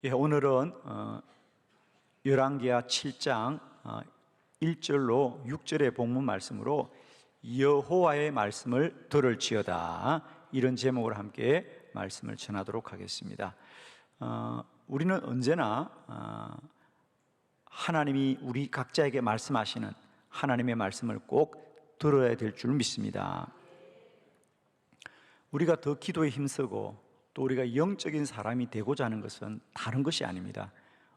오늘은 열왕기하 7장 1절로 6절의 본문 말씀으로 여호와의 말씀을 들을지어다, 이런 제목으로 함께 말씀을 전하도록 하겠습니다. 우리는 언제나 하나님이 우리 각자에게 말씀하시는 하나님의 말씀을 꼭 들어야 될 줄 믿습니다. 우리가 더 기도에 힘쓰고 또 우리가 영적인 사람이 되고자 하는 것은 다른 것이 아닙니다.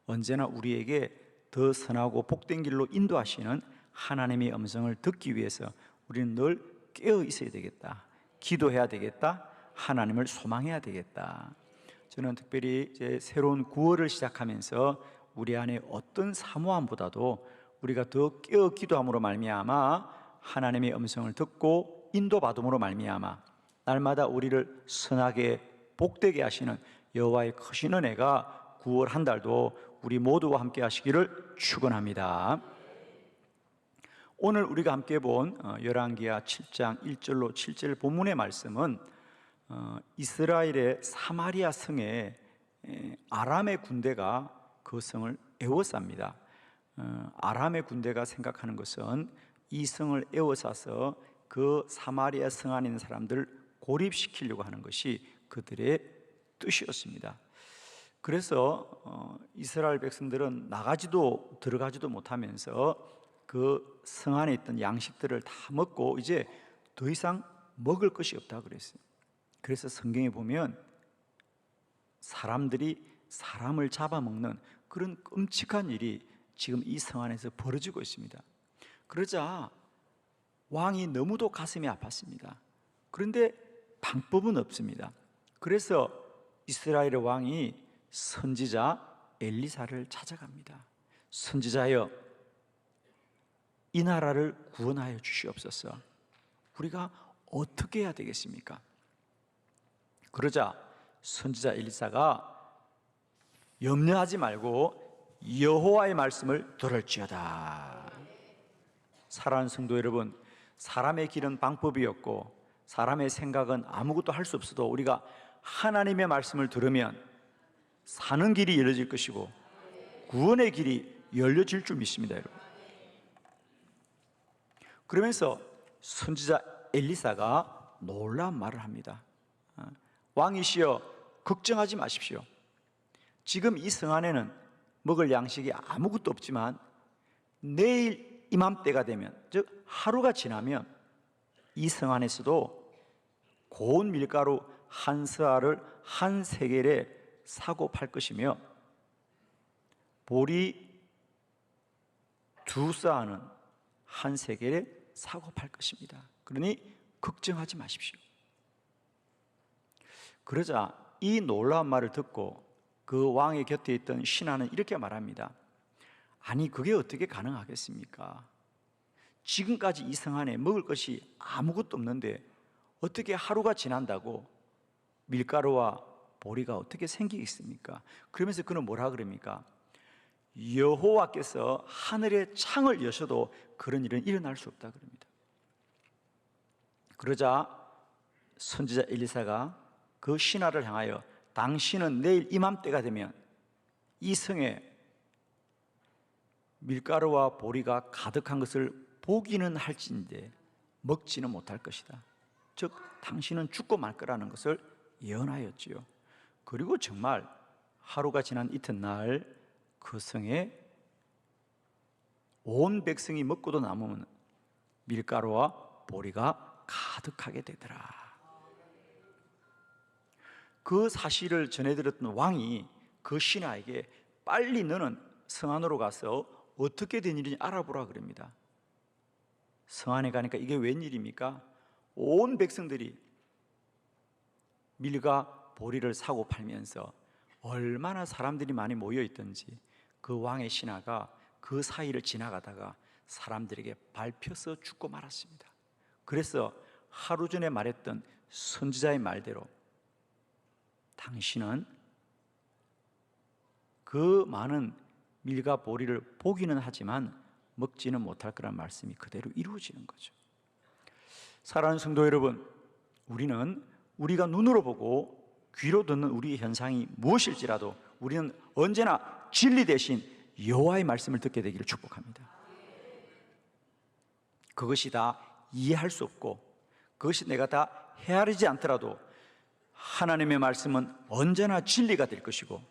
언제나 우리에게 더 선하고 복된 길로 인도하시는 하나님의 음성을 듣기 위해서 우리는 늘 깨어 있어야 되겠다, 기도해야 되겠다, 하나님을 소망해야 되겠다. 저는 특별히 이제 새로운 9월을 시작하면서 우리 안에 어떤 사모함보다도 우리가 더 깨어 기도함으로 말미암아 하나님의 음성을 듣고 인도받음으로 말미암아 날마다 우리를 선하게 복되게 하시는 여호와의 크신 은혜가 9월 한 달도 우리 모두와 함께 하시기를 축원합니다. 오늘 우리가 함께 본 열왕기하 7장 1절로 7절 본문의 말씀은 이스라엘의 사마리아 성에 아람의 군대가 그 성을 에워쌉니다. 아람의 군대가 생각하는 것은 이 성을 에워싸서 그 사마리아 성 안에 있는 사람들을 고립시키려고 하는 것이 그들의 뜻이었습니다. 그래서 이스라엘 백성들은 나가지도 들어가지도 못하면서 그 성 안에 있던 양식들을 다 먹고 이제 더 이상 먹을 것이 없다 그랬어요. 그래서 성경에 보면 사람들이 사람을 잡아먹는 그런 끔찍한 일이 지금 이 성 안에서 벌어지고 있습니다. 그러자 왕이 너무도 가슴이 아팠습니다. 그런데 방법은 없습니다. 그래서 이스라엘의 왕이 선지자 엘리사를 찾아갑니다. 선지자여, 이 나라를 구원하여 주시옵소서. 우리가 어떻게 해야 되겠습니까? 그러자 선지자 엘리사가 염려하지 말고 여호와의 말씀을 들을지어다. 사랑하는 성도 여러분, 사람의 길은 방법이 없고 사람의 생각은 아무것도 할 수 없어도 우리가 하나님의 말씀을 들으면 사는 길이 열려질 것이고 구원의 길이 열려질 줄 믿습니다, 여러분. 그러면서 선지자 엘리사가 놀라운 말을 합니다. 왕이시여, 걱정하지 마십시오. 지금 이 성 안에는 먹을 양식이 아무것도 없지만 내일 이맘때가 되면, 즉 하루가 지나면 이 성 안에서도 고운 밀가루 한 스아를 한 세겔에 사고 팔 것이며 보리 두 스아는 한 세겔에 사고 팔 것입니다. 그러니 걱정하지 마십시오. 그러자 이 놀라운 말을 듣고 그 왕의 곁에 있던 신하는 이렇게 말합니다. 아니, 그게 어떻게 가능하겠습니까? 지금까지 이 성 안에 먹을 것이 아무것도 없는데 어떻게 하루가 지난다고 밀가루와 보리가 어떻게 생기겠습니까? 그러면서 그는 뭐라 그럽니까? 여호와께서 하늘의 창을 여셔도 그런 일은 일어날 수 없다 그럽니다. 그러자 선지자 엘리사가 그 신하를 향하여 당신은 내일 이맘때가 되면 이 성에 밀가루와 보리가 가득한 것을 보기는 할진데 먹지는 못할 것이다. 즉 당신은 죽고 말 거라는 것을 예언하였지요. 그리고 정말 하루가 지난 이튿날 그 성에 온 백성이 먹고도 남으면 밀가루와 보리가 가득하게 되더라. 그 사실을 전해들었던 왕이 그 신하에게 빨리 너는 성 안으로 가서 어떻게 된 일인지 알아보라 그럽니다. 성 안에 가니까 이게 웬일입니까? 온 백성들이 밀과 보리를 사고 팔면서 얼마나 사람들이 많이 모여 있던지 그 왕의 신하가 그 사이를 지나가다가 사람들에게 밟혀서 죽고 말았습니다. 그래서 하루 전에 말했던 선지자의 말대로 당신은 그 많은 밀과 보리를 보기는 하지만 먹지는 못할 거란 말씀이 그대로 이루어지는 거죠. 사랑하는 성도 여러분, 우리는 우리가 눈으로 보고 귀로 듣는 우리의 현상이 무엇일지라도 우리는 언제나 진리 대신 여호와의 말씀을 듣게 되기를 축복합니다. 그것이 다 이해할 수 없고 그것이 내가 다 헤아리지 않더라도 하나님의 말씀은 언제나 진리가 될 것이고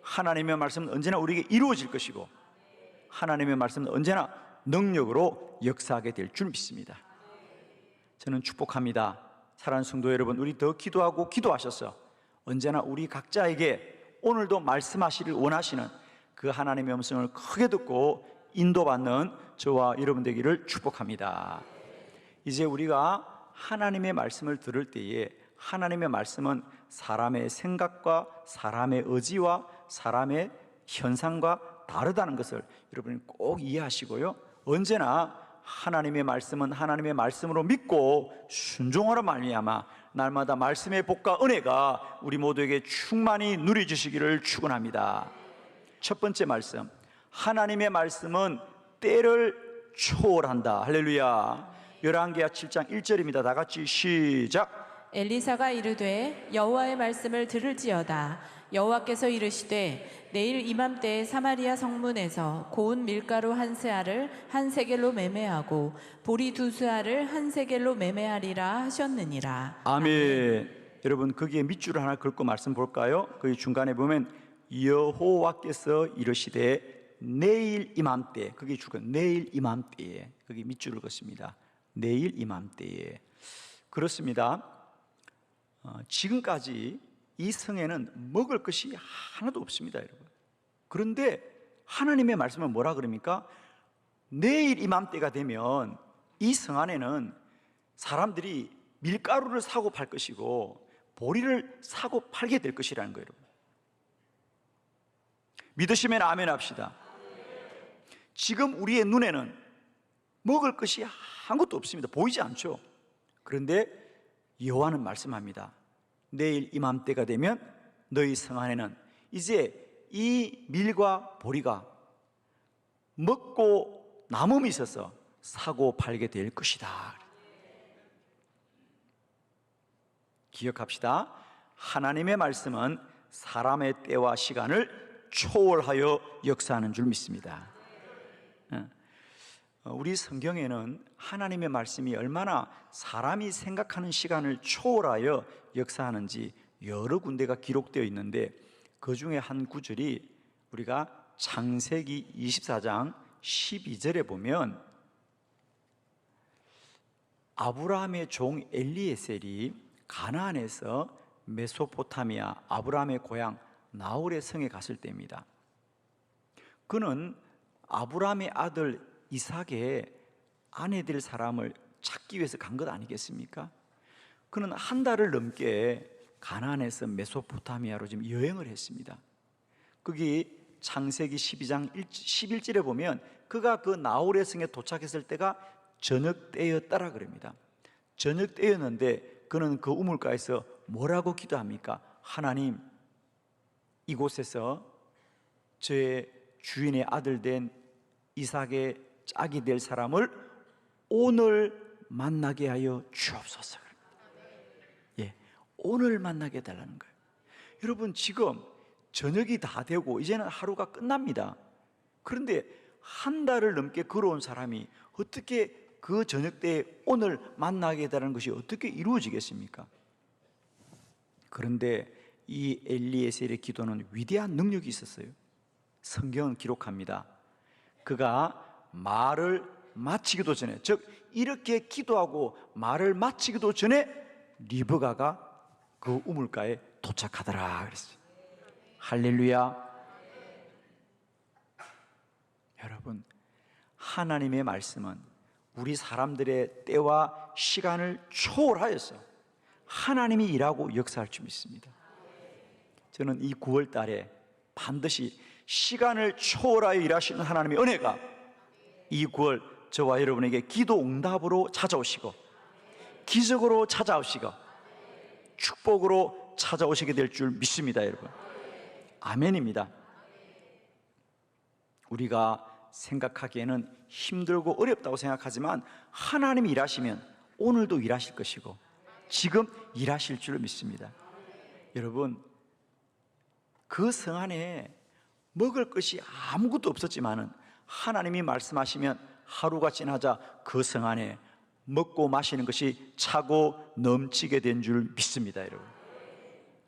하나님의 말씀은 언제나 우리에게 이루어질 것이고 하나님의 말씀은 언제나 능력으로 역사하게 될 줄 믿습니다. 저는 축복합니다. 사랑하는 성도 여러분, 우리 더 기도하고 기도하셔서 언제나 우리 각자에게 오늘도 말씀하시길 원하시는 그 하나님의 음성을 크게 듣고 인도받는 저와 여러분 되기를 축복합니다. 이제 우리가 하나님의 말씀을 들을 때에 하나님의 말씀은 사람의 생각과 사람의 의지와 사람의 현상과 다르다는 것을 여러분이 꼭 이해하시고요, 언제나 하나님의 말씀은 하나님의 말씀으로 믿고 순종하러 말미암아 날마다 말씀의 복과 은혜가 우리 모두에게 충만히 누려주시기를 축원합니다. 첫 번째 말씀, 하나님의 말씀은 때를 초월한다. 할렐루야. 열왕기하 7장 1절입니다. 다 같이 시작. 엘리사가 이르되 여호와의 말씀을 들을지어다. 여호와께서 이르시되 내일 이맘때에 사마리아 성문에서 고운 밀가루 한 세알을 한 세겔로 매매하고 보리 두 세알을 한 세겔로 매매하리라 하셨느니라. 아멘. 여러분 거기에 밑줄을 하나 긋고 말씀 볼까요? 거기 중간에 보면 여호와께서 이르시되 내일 이맘때, 거기 줄건 내일 이맘때에, 거기 밑줄을 긋습니다. 내일 이맘때에. 그렇습니다. 지금까지 이 성에는 먹을 것이 하나도 없습니다, 여러분. 그런데 하나님의 말씀은 뭐라 그럽니까? 내일 이맘때가 되면 이 성 안에는 사람들이 밀가루를 사고 팔 것이고 보리를 사고 팔게 될 것이라는 거예요, 여러분. 믿으시면 아멘 합시다. 지금 우리의 눈에는 먹을 것이 아무것도 없습니다. 보이지 않죠. 그런데 여호와는 말씀합니다. 내일 이맘때가 되면 너희 성 안에는 이제 이 밀과 보리가 먹고 남음이 있어서 사고 팔게 될 것이다. 기억합시다. 하나님의 말씀은 사람의 때와 시간을 초월하여 역사하는 줄 믿습니다. 우리 성경에는 하나님의 말씀이 얼마나 사람이 생각하는 시간을 초월하여 역사하는지 여러 군데가 기록되어 있는데 그 중에 한 구절이 우리가 창세기 24장 12절에 보면 아브라함의 종 엘리에셀이 가나안에서 메소포타미아 아브라함의 고향 나홀의 성에 갔을 때입니다. 그는 아브라함의 아들 이삭의 아내 될 사람을 찾기 위해서 간 것 아니겠습니까? 그는 한 달을 넘게 가나안에서 메소포타미아로 지금 여행을 했습니다. 거기 창세기 12장 11절에 보면 그가 그 나홀의 성에 도착했을 때가 저녁 때였다라 그럽니다. 저녁 때였는데 그는 그 우물가에서 뭐라고 기도합니까? 하나님, 이곳에서 저의 주인의 아들 된 이삭의 짝이 될 사람을 오늘 만나게 하여 주옵소서. 예, 오늘 만나게 해달라는 거예요. 여러분 지금 저녁이 다 되고 이제는 하루가 끝납니다. 그런데 한 달을 넘게 걸어온 사람이 어떻게 그 저녁 때에 오늘 만나게 해달라는 것이 어떻게 이루어지겠습니까? 그런데 이 엘리에셀의 기도는 위대한 능력이 있었어요. 성경은 기록합니다. 그가 말을 마치기도 전에, 즉 이렇게 기도하고 말을 마치기도 전에 리브가가 그 우물가에 도착하더라 그랬어요. 할렐루야. 여러분, 하나님의 말씀은 우리 사람들의 때와 시간을 초월하여서 하나님이 일하고 역사할 줄 믿습니다. 저는 이 9월 달에 반드시 시간을 초월하여 일하시는 하나님의 은혜가 이 9월 저와 여러분에게 기도 응답으로 찾아오시고 기적으로 찾아오시고 축복으로 찾아오시게 될 줄 믿습니다, 여러분. 아멘입니다. 우리가 생각하기에는 힘들고 어렵다고 생각하지만 하나님이 일하시면 오늘도 일하실 것이고 지금 일하실 줄 믿습니다. 여러분, 그 성 안에 먹을 것이 아무것도 없었지만은 하나님이 말씀하시면 하루가 지나자 그 성 안에 먹고 마시는 것이 차고 넘치게 된 줄 믿습니다, 여러분.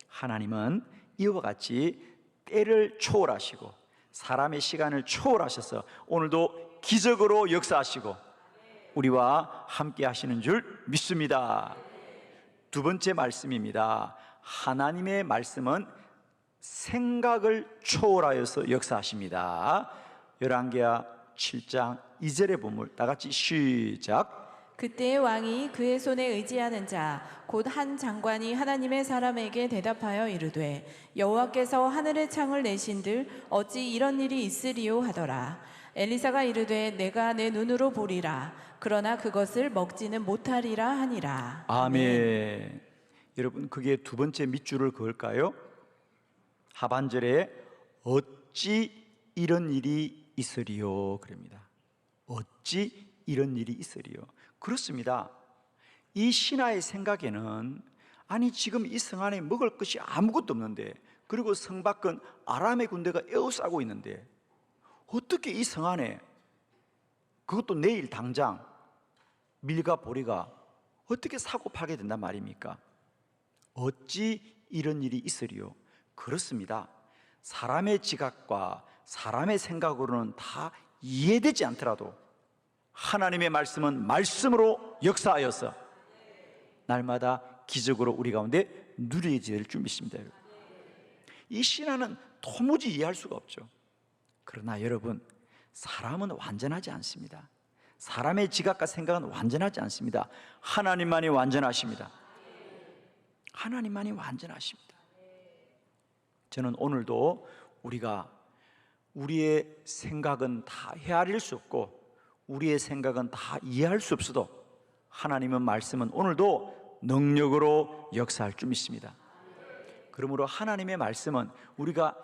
하나님은 이와 같이 때를 초월하시고 사람의 시간을 초월하셔서 오늘도 기적으로 역사하시고 우리와 함께 하시는 줄 믿습니다. 두 번째 말씀입니다. 하나님의 말씀은 생각을 초월하여서 역사하십니다. 열왕기하 7장 2절의 본문 다 같이 시작. 그때의 왕이 그의 손에 의지하는 자 곧 한 장관이 하나님의 사람에게 대답하여 이르되 여호와께서 하늘의 창을 내신들 어찌 이런 일이 있으리요 하더라. 엘리사가 이르되 내가 내 눈으로 보리라. 그러나 그것을 먹지는 못하리라 하니라. 아멘. 여러분, 그게 두 번째 밑줄을 그을까요? 하반절에 어찌 이런 일이 있으리요 그럽니다. 어찌 이런 일이 있으리요. 그렇습니다. 이 신하의 생각에는 아니 지금 이 성 안에 먹을 것이 아무것도 없는데, 그리고 성 밖은 아람의 군대가 에워싸고 있는데 어떻게 이 성 안에, 그것도 내일 당장 밀과 보리가 어떻게 사고 팔게 된단 말입니까? 어찌 이런 일이 있으리요. 그렇습니다. 사람의 지각과 사람의 생각으로는 다 이해되지 않더라도 하나님의 말씀은 말씀으로 역사하여서 날마다 기적으로 우리 가운데 누려질 줄 믿습니다. 이 신화는 도무지 이해할 수가 없죠. 그러나 여러분, 사람은 완전하지 않습니다. 사람의 지각과 생각은 완전하지 않습니다. 하나님만이 완전하십니다. 하나님만이 완전하십니다. 저는 오늘도 우리가 우리의 생각은 다 헤아릴 수 없고 우리의 생각은 다 이해할 수 없어도 하나님의 말씀은 오늘도 능력으로 역사할 줄 믿습니다. 그러므로 하나님의 말씀은 우리가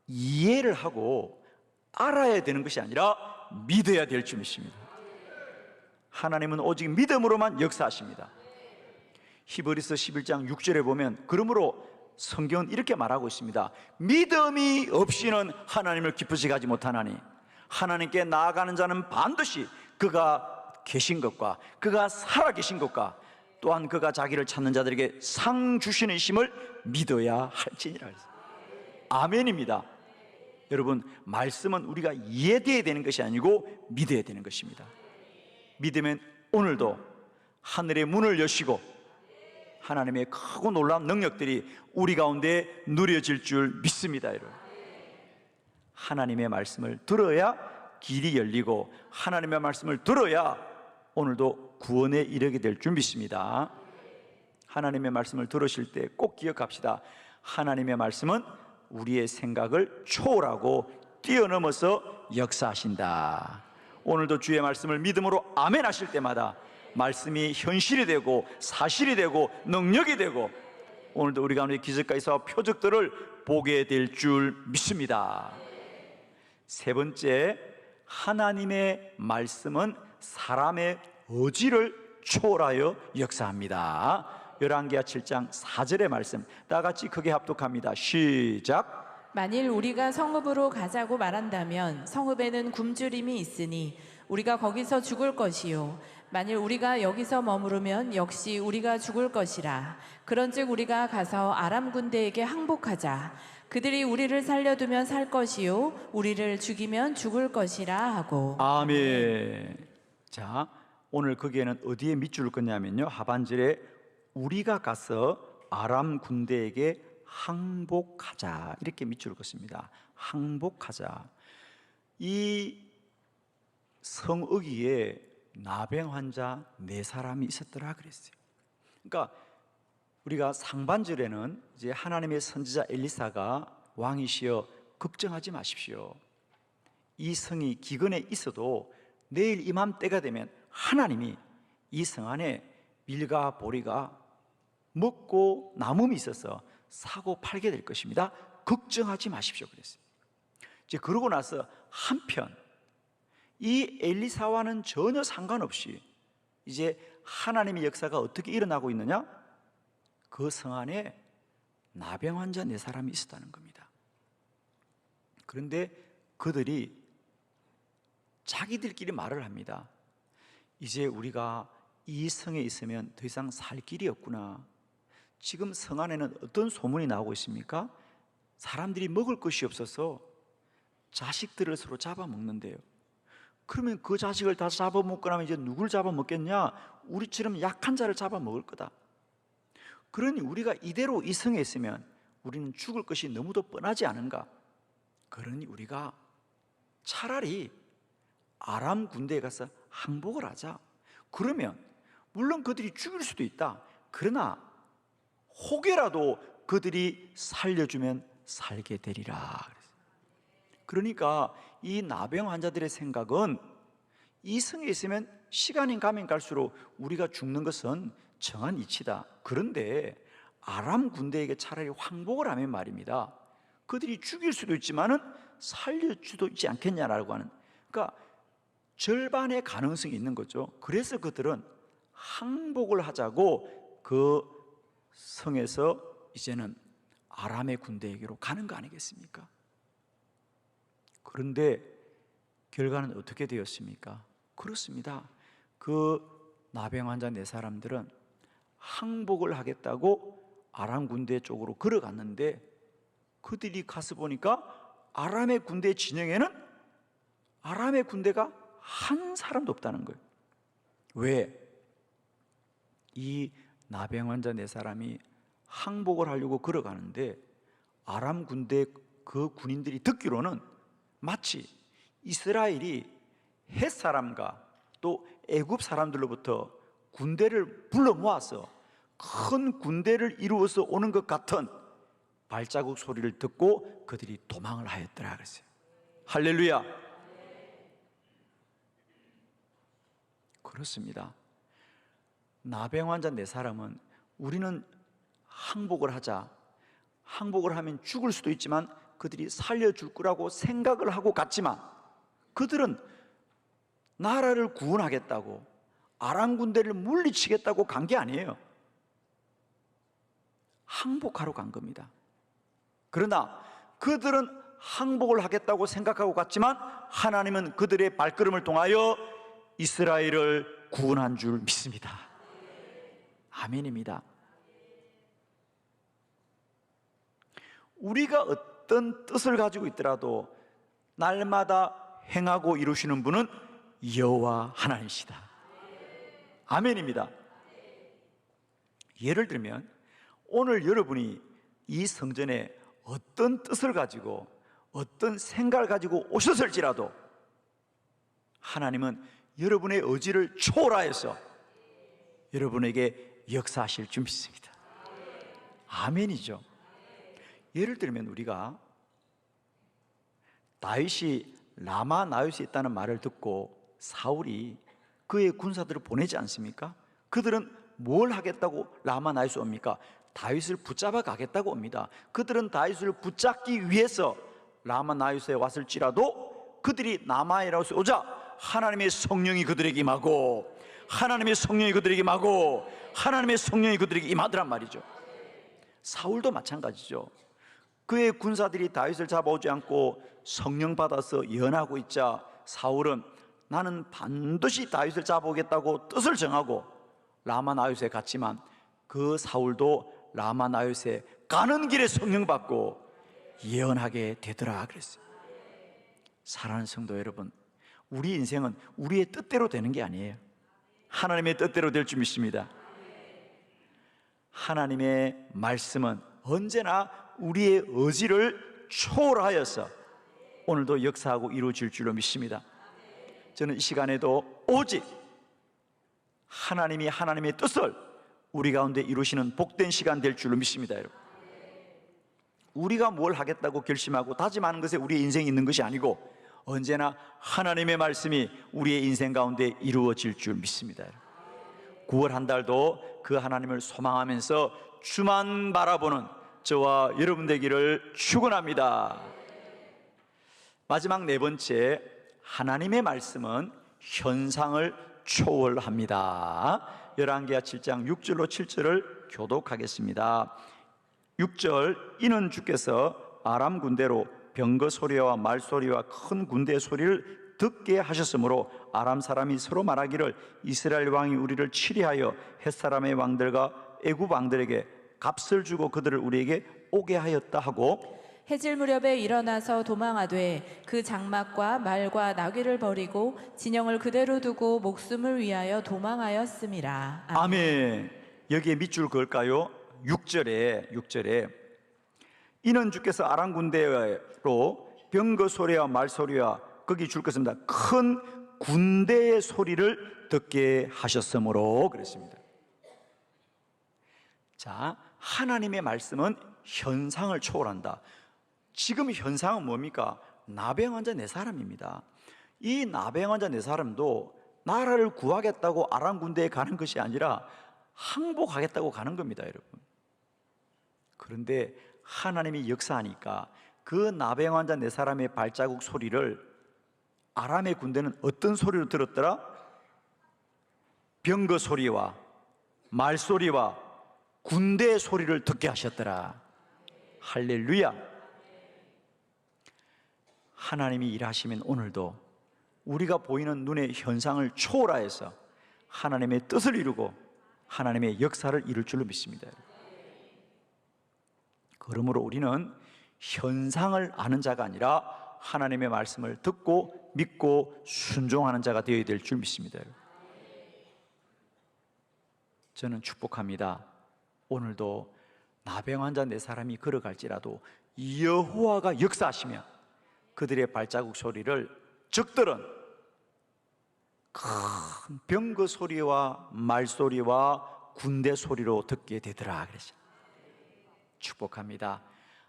이해를 하고 알아야 되는 것이 아니라 믿어야 될 줄 믿습니다. 하나님은 오직 믿음으로만 역사하십니다. 히브리서 11장 6절에 보면 그러므로 성경은 이렇게 말하고 있습니다. 믿음이 없이는 하나님을 기쁘시게 하지 못하나니 하나님께 나아가는 자는 반드시 그가 계신 것과 그가 살아계신 것과 또한 그가 자기를 찾는 자들에게 상 주시는 심을 믿어야 할지니라. 아멘입니다. 여러분, 말씀은 우리가 이해되어야 되는 것이 아니고 믿어야 되는 것입니다. 믿으면 오늘도 하늘의 문을 여시고 하나님의 크고 놀라운 능력들이 우리 가운데 누려질 줄 믿습니다. 여러분, 하나님의 말씀을 들어야 길이 열리고 하나님의 말씀을 들어야 오늘도 구원에 이르게 될 줄 믿습니다. 하나님의 말씀을 들으실 때 꼭 기억합시다. 하나님의 말씀은 우리의 생각을 초월하고 뛰어넘어서 역사하신다. 오늘도 주의 말씀을 믿음으로 아멘 하실 때마다 말씀이 현실이 되고 사실이 되고 능력이 되고 오늘도 우리 가운데 기적과 있어 표적들을 보게 될 줄 믿습니다. 세 번째, 하나님의 말씀은 사람의 의지를 초월하여 역사합니다. 열왕기하 7장 4절의 말씀 다 같이 크게 합독합니다. 시작. 만일 우리가 성읍으로 가자고 말한다면 성읍에는 굶주림이 있으니 우리가 거기서 죽을 것이요 만일 우리가 여기서 머무르면 역시 우리가 죽을 것이라. 그런즉 우리가 가서 아람 군대에게 항복하자. 그들이 우리를 살려두면 살 것이요 우리를 죽이면 죽을 것이라 하고. 아멘. 자, 오늘 거기에는 어디에 밑줄을 긋냐면요, 하반절에 우리가 가서 아람 군대에게 항복하자 이렇게 밑줄을 긋습니다. 항복하자. 이 성읍위에 나병 환자 4사람이 있었더라 그랬어요. 그러니까 우리가 상반절에는 이제 하나님의 선지자 엘리사가 왕이시여 걱정하지 마십시오. 이 성이 기근에 있어도 내일 이맘때가 되면 하나님이 이 성 안에 밀과 보리가 먹고 남음이 있어서 사고 팔게 될 것입니다. 걱정하지 마십시오 그랬어요. 이제 그러고 나서 한편 이 엘리사와는 전혀 상관없이 이제 하나님의 역사가 어떻게 일어나고 있느냐? 그 성 안에 나병 환자 4사람이 있었다는 겁니다. 그런데 그들이 자기들끼리 말을 합니다. 이제 우리가 이 성에 있으면 더 이상 살 길이 없구나. 지금 성 안에는 어떤 소문이 나오고 있습니까? 사람들이 먹을 것이 없어서 자식들을 서로 잡아먹는데요. 그러면 그 자식을 다 잡아먹고 나면 이제 누굴 잡아먹겠냐? 우리처럼 약한 자를 잡아먹을 거다. 그러니 우리가 이대로 이 성에 있으면 우리는 죽을 것이 너무도 뻔하지 않은가? 그러니 우리가 차라리 아람 군대에 가서 항복을 하자. 그러면 물론 그들이 죽일 수도 있다. 그러나 혹여라도 그들이 살려주면 살게 되리라. 그러니까 이 나병 환자들의 생각은 이 성에 있으면 시간이 가면 갈수록 우리가 죽는 것은 정한 이치다. 그런데 아람 군대에게 차라리 항복을 하면 말입니다, 그들이 죽일 수도 있지만은 살릴 수도 있지 않겠냐라고 하는, 그러니까 절반의 가능성이 있는 거죠. 그래서 그들은 항복을 하자고 그 성에서 이제는 아람의 군대에게로 가는 거 아니겠습니까? 그런데 결과는 어떻게 되었습니까? 그렇습니다. 그 나병 환자 네 사람들은 항복을 하겠다고 아람 군대 쪽으로 걸어갔는데 그들이 가서 보니까 아람의 군대 진영에는 아람의 군대가 한 사람도 없다는 거예요. 왜? 이 나병 환자 네 사람이 항복을 하려고 걸어가는데 아람 군대 그 군인들이 듣기로는 마치 이스라엘이 헷 사람과 또 애굽 사람들로부터 군대를 불러 모아서 큰 군대를 이루어서 오는 것 같은 발자국 소리를 듣고 그들이 도망을 하였더라 그랬어요. 할렐루야. 그렇습니다. 나병 환자 네 사람은 우리는 항복을 하자, 항복을 하면 죽을 수도 있지만 그들이 살려줄 거라고 생각을 하고 갔지만 그들은 나라를 구원하겠다고 아람 군대를 물리치겠다고 간 게 아니에요. 항복하러 간 겁니다. 그러나 그들은 항복을 하겠다고 생각하고 갔지만 하나님은 그들의 발걸음을 통하여 이스라엘을 구원한 줄 믿습니다. 아멘입니다. 우리가 어떤 뜻을 가지고 있더라도 날마다 행하고 이루시는 분은 여호와 하나님이시다. 아멘입니다. 예를 들면 오늘 여러분이 이 성전에 어떤 뜻을 가지고 어떤 생각을 가지고 오셨을지라도 하나님은 여러분의 의지를 초월하여서 여러분에게 역사하실 줄 믿습니다. 아멘이죠. 예를 들면 우리가 다윗이 라마 나요스에 있다는 말을 듣고 사울이 그의 군사들을 보내지 않습니까? 그들은 뭘 하겠다고 라마 나요스에 옵니까? 다윗을 붙잡아 가겠다고 옵니다. 그들은 다윗을 붙잡기 위해서 라마 나요스에 왔을지라도 그들이 라마나요스에 오자 하나님의 성령이 그들에게 임하고 하나님의 성령이 그들에게 임하고 하나님의 성령이 그들에게 임하더란 말이죠. 사울도 마찬가지죠. 그의 군사들이 다윗을 잡아오지 않고 성령 받아서 연하고 있자 사울은 나는 반드시 다윗을 잡아오겠다고 뜻을 정하고 라마나요스에 갔지만 그 사울도 라마나요스에 가는 길에 성령 받고 예언하게 되더라 그랬어요. 사랑하는 성도 여러분, 우리 인생은 우리의 뜻대로 되는 게 아니에요. 하나님의 뜻대로 될 줄 믿습니다. 하나님의 말씀은 언제나 우리의 의지를 초월하여서 오늘도 역사하고 이루어질 줄로 믿습니다. 저는 이 시간에도 오직 하나님이 하나님의 뜻을 우리 가운데 이루시는 복된 시간 될 줄로 믿습니다. 여러분, 우리가 뭘 하겠다고 결심하고 다짐하는 것에 우리의 인생이 있는 것이 아니고 언제나 하나님의 말씀이 우리의 인생 가운데 이루어질 줄 믿습니다. 9월 한 달도 그 하나님을 소망하면서 주만 바라보는 저와 여러분 되기를 축원합니다. 마지막 네 번째, 하나님의 말씀은 현상을 초월합니다. 열왕기하 7장 6절로 7절을 교독하겠습니다. 6절, 이는 주께서 아람 군대로 병거 소리와 말 소리와 큰 군대의 소리를 듣게 하셨으므로 아람 사람이 서로 말하기를 이스라엘 왕이 우리를 치리하여 헷 사람의 왕들과 애굽 왕들에게 값을 주고 그들을 우리에게 오게 하였다 하고 해질 무렵에 일어나서 도망하되 그 장막과 말과 나귀를 버리고 진영을 그대로 두고 목숨을 위하여 도망하였음이라. 아멘. 여기에 밑줄 그을까요? 6절에 이는 주께서 아람 군대로 병거 소리와 말 소리와 거기 줄 것입니다. 큰 군대의 소리를 듣게 하셨으므로 그랬습니다. 자, 하나님의 말씀은 현상을 초월한다. 지금 현상은 뭡니까? 나병 환자 네 사람입니다. 이 나병 환자 네 사람도 나라를 구하겠다고 아람 군대에 가는 것이 아니라 항복하겠다고 가는 겁니다, 여러분. 그런데 하나님이 역사하니까 그 나병 환자 네 사람의 발자국 소리를 아람의 군대는 어떤 소리로 들었더라? 병거 소리와 말 소리와 군대의 소리를 듣게 하셨더라. 할렐루야. 하나님이 일하시면 오늘도 우리가 보이는 눈의 현상을 초월하여서 하나님의 뜻을 이루고 하나님의 역사를 이룰 줄로 믿습니다. 그러므로 우리는 현상을 아는 자가 아니라 하나님의 말씀을 듣고 믿고 순종하는 자가 되어야 될 줄 믿습니다. 저는 축복합니다. 오늘도 나병 환자 네 사람이 걸어갈지라도 여호와가 역사하시면 그들의 발자국 소리를 적들은 큰 병거 소리와 말 소리와 군대 소리로 듣게 되더라 그랬죠. 축복합니다.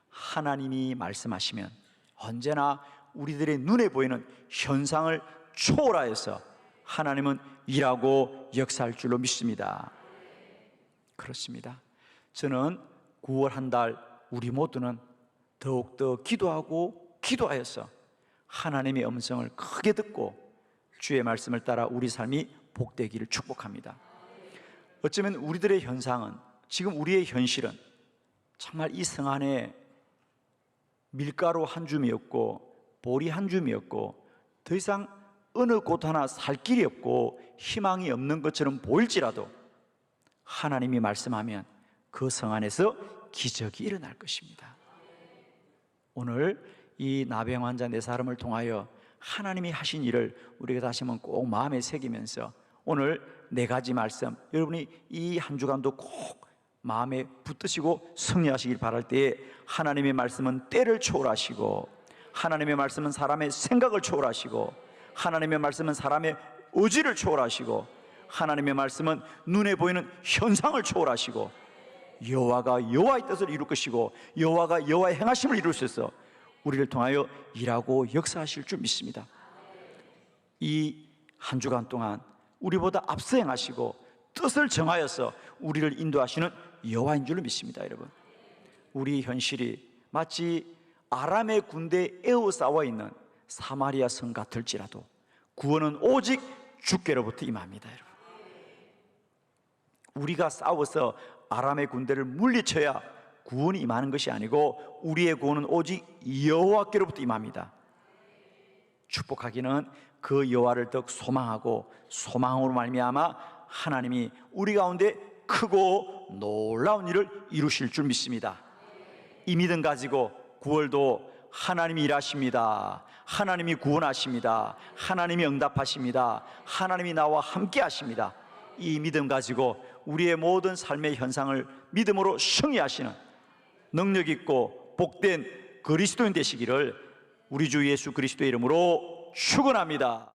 하나님이 말씀하시면 언제나 우리들의 눈에 보이는 현상을 초월하여서 하나님은 일하고 역사할 줄로 믿습니다. 그렇습니다. 저는 9월 한 달 우리 모두는 더욱더 기도하여서 하나님의 음성을 크게 듣고 주의 말씀을 따라 우리 삶이 복되기를 축복합니다. 어쩌면 우리들의 현상은, 지금 우리의 현실은 정말 이 성 안에 밀가루 한 줌이었고 보리 한 줌이었고 더 이상 어느 곳 하나 살 길이 없고 희망이 없는 것처럼 보일지라도 하나님이 말씀하면 그 성 안에서 기적이 일어날 것입니다. 오늘 이 나병 환자 네 사람을 통하여 하나님이 하신 일을 우리가 다시 한번 꼭 마음에 새기면서 오늘 네 가지 말씀, 여러분이 이 한 주간도 꼭 마음에 붙드시고 승리하시길 바랄 때에 하나님의 말씀은 때를 초월하시고 하나님의 말씀은 사람의 생각을 초월하시고 하나님의 말씀은 사람의 의지를 초월하시고 하나님의 말씀은 눈에 보이는 현상을 초월하시고 여호와가 여호와의 뜻을 이룰 것이고 여호와가 여호와의 행하심을 이룰 수 있어 우리를 통하여 일하고 역사하실 줄 믿습니다. 이 한 주간 동안 우리보다 앞서 행하시고 뜻을 정하여서 우리를 인도하시는 여호와인 줄로 믿습니다. 여러분, 우리 현실이 마치 아람의 군대에 에워싸워 있는 사마리아 성 같을지라도 구원은 오직 주께로부터 임합니다. 여러분, 우리가 싸워서 아람의 군대를 물리쳐야 구원이 임하는 것이 아니고 우리의 구원은 오직 여호와께로부터 임합니다. 축복하기는 그 여호와를 더 소망하고 소망으로 말미암아 하나님이 우리 가운데 크고 놀라운 일을 이루실 줄 믿습니다. 이 믿음 가지고 9월도 하나님이 일하십니다. 하나님이 구원하십니다. 하나님이 응답하십니다. 하나님이 나와 함께 하십니다. 이 믿음 가지고 우리의 모든 삶의 현상을 믿음으로 승리하시는 능력 있고 복된 그리스도인 되시기를 우리 주 예수 그리스도의 이름으로 축원합니다.